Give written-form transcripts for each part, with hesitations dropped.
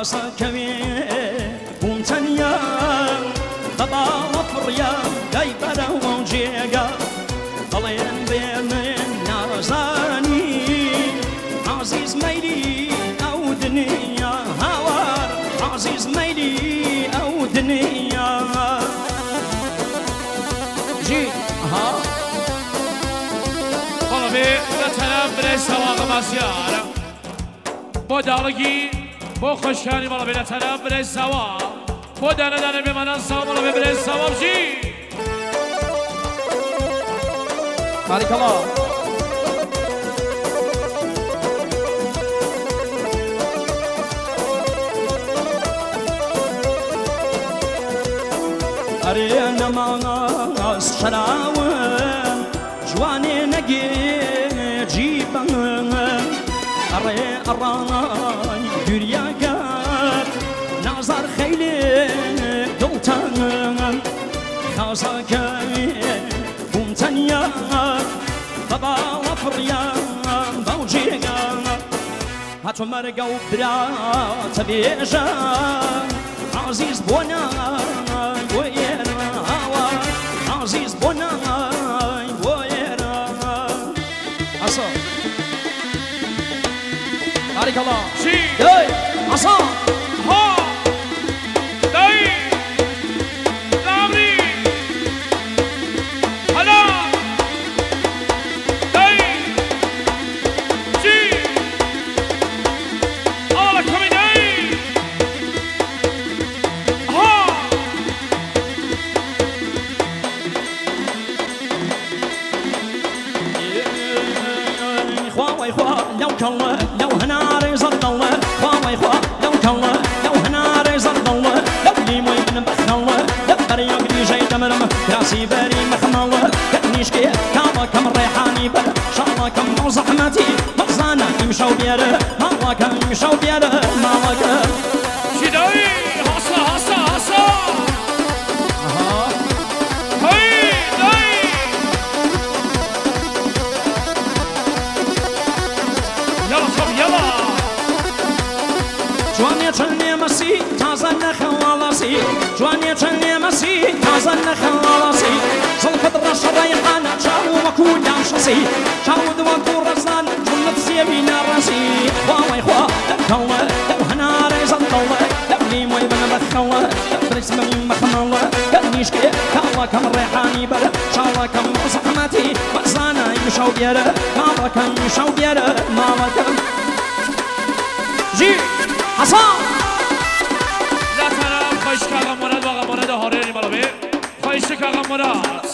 خاصة كبير ومتنيا طبعا وفريا دايبرا وجيقا طلين بين نازاني عزيز ميلي أو دنيا هوار عزيز ميلي أو دنيا جي ها والله بتنام بريسا واقع مسيارة بودالگی با خوشحالی بالا بیل تنام برای سوا با دانه دانه بمانن سوا بالا برای سوا بجی بارك الله أرينا ما شراوة جواني نجي جيبا أري أراي درياقات نظر خيلي دلتان خازاك بومتانيا بابا وفريا بوجيقا هاتو مرقا وبرا تبيجا عزيز بونا ويرا عزيز بونا ويرا عصا بارك الله شي داي عصا ها داي دامري هلا داي شي الله كمي داي ها إخوة وإخوة لو كان لو هناري زرد الله إخوة وإخوة لو كان لو هناري زرد الله لو لي وين بخن الله لو بريق لي جاي دمرم راسي بري مخم الله كنيش كي كاما كم ريحاني بر شاء الله كم زحمتي مخزانا يمشوا بيره ما الله كم يمشوا بيره ما الله شي داي هسا هسا هسا هاي داي يلا صب يلا جواني چني مسي تازن خلالسي جواني چني مسي تازن خلالسي صلفت رش ريحان شاو وكول شسي شاو وكول رزان جنة سيبينا راسي خواوي خوا دكوا دو هناري زنطوا دولي موي بن بخوا بريس من مخموا كنيشكي كاوا كم ريحاني بر شاوا كم زحمتي مزانا يمشوا بيره ماما كم يمشوا بيره ماما كم جي حصان لا تنام خواهش که آقا مراد و آقا مراد هارینی بالا بی خواهش که آقا مراد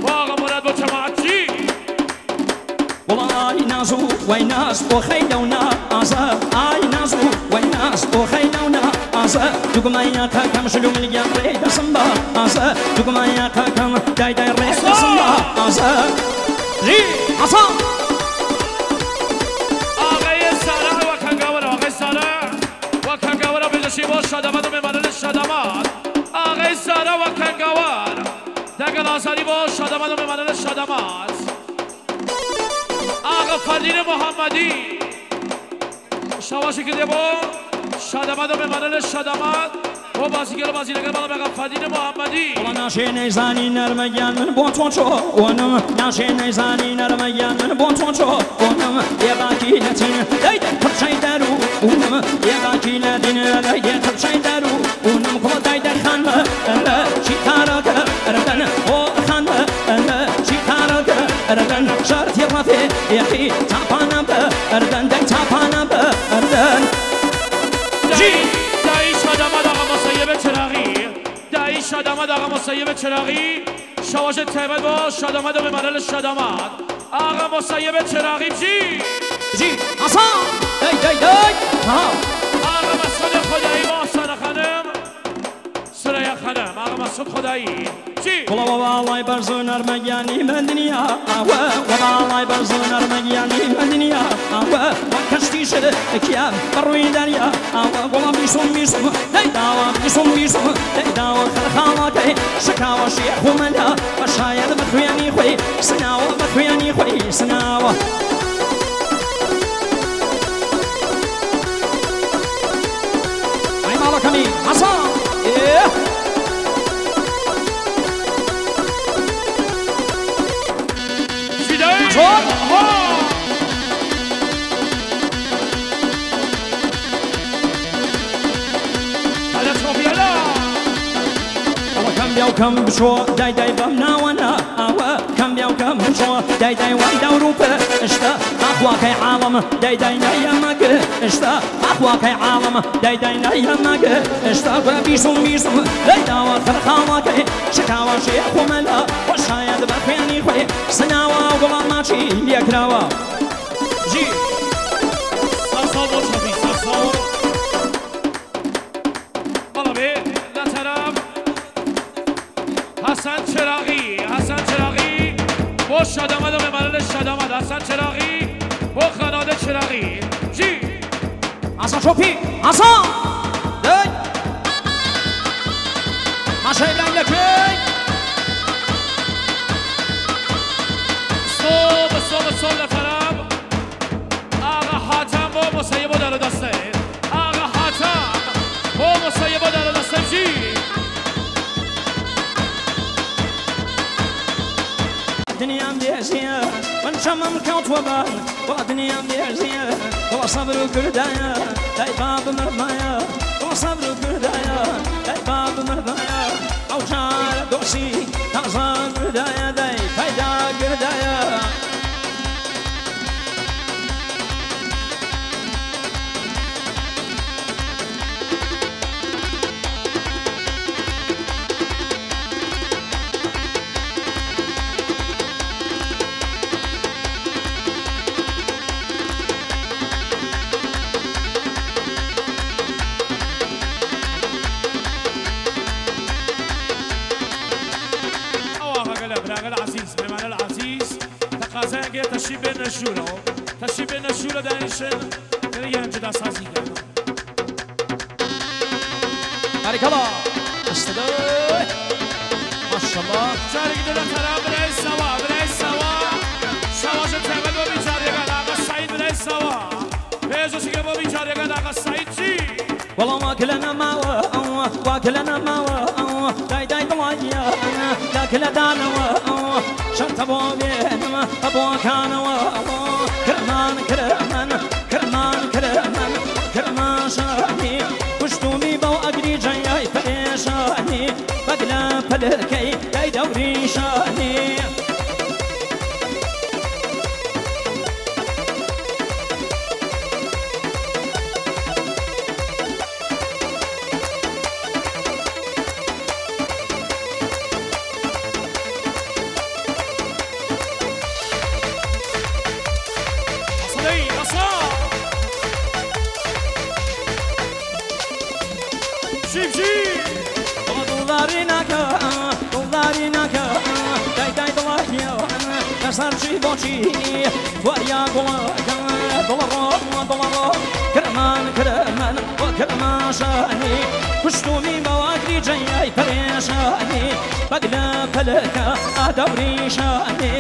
و آقا مراد با جماعت جی والله آي نازو ويناس وخيلونا أزا آي نازو ويناس وخيلونا أزا دوكما ياكا كم شلوم اليان ريدا سنبا أزا دوكما ياكا كم داي داي ريدا سنبا أزا جي حصان آقای سارا و کنگاورا آقای سارا و کنگاورا بیدشی با شادمات و میمانن شادمات آقای سارا و کنگاور دگل آسانی با شادمات و میمانن شادمات آقا فردین محمدی شواشی که با شادمات و میمانن شادمات و بازیگر بازیگر بالا بگم فردین محمدی والله ناشي نيزاني نرميان من بونتوشو ونم ناشي نيزاني نرميان من بونتوشو ونم يباكي نتين دايدا كرشي دارو ونم يباكي ندين دايدا كرشي دارو ونم كل دايدا خان لا شي كارك اردن او خان لا شي كارك اردن شرط يرفي يحي تابانا اردن داي تابانا اردن جی دایی شادماد آقا مصیب چراغی دایی شادماد آقا مصیب چراغی شواش تیمت با شادماد و بمرل شادماد آقا مصیب چراغی جی جي عصام داي داي داي ها آقا مسعود خدایی با سر خانم سریا خانم آقا مسعود خدایی جی والله والله برزون ارمجاني مدنيا والله برزون ارمجاني مدنيا وكشتيش كيام بروي دنيا والله بيسوم بيسوم داوا بيسوم بيسوم داوا خلخالك شكاوى شيخ وملا وشايد بخوياني خوي سناوى بخوياني خوي سناوى كم بشو داي داي بمنا وانا كم بيو كم بشو داي داي وان دوروب اشتا اخواك عالم داي داي نيمك اشتا اخواك عالم داي داي نيمك اشتا بيسم بيسم داي داوا خرخاوك شكاوا شيخ وملا وشايد بخياني خوي سناوا ولا ماشي ليكراوا جي سرسال شبي سرسال بالا بي لا طرف حسن چراغی با شادامد و ممرل شادامد حسن چراغی با خاناده چراغی جی حسن شوپی حسن دی ماشه ایران لکی صوب لطرف آقا حاتم با مسیبو در دسته آقا حاتم با مسیبو در دسته جی دنيا مليزية ونشمم كوت وبان ودنيا مليزية وصبر وكردايا داي باب مرمايا وصبر وكردايا داي باب مرمايا أو جار دوسي تغزى كردايا داي فايدا كردايا تشریف به نشورو در اینشن یه همجدا سازی کردم بارکالله استدای ماشالله جاری که دلم طرف برای سوا شواش تبل با بیچاره گل آقا سعید برای سوا پیزوشی که با بیچاره گل آقا سعید چی؟ والله واكلنا ما داي داي ضواجيا ذاك لدانا شرط ابو بين ابو كان كرمان شاني وشتومي بو اقري جاي فريشاني بقلا فلكي داي دوري شاني سرچی باشی وریا دلار کرمان و کرمان شانی کشتومی مواقعی جایی پریشانی بگلا پلکا دوری شانی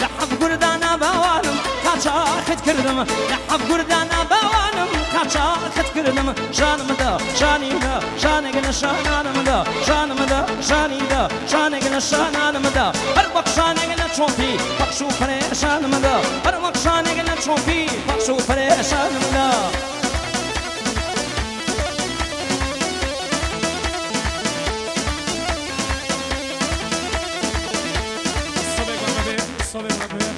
لحب قردانا باوانم كاچاخت كردم لحب قردانا باوانم كاچاخت كردم شانم دا شاني دا شانقنا شانانم دا شانم دا شاني دا شانقنا شانانم دا هربق شانقنا چومپي بخشو پريشانم دا هربق شانقنا چومپي بخشو پريشانم دا صبح ما بين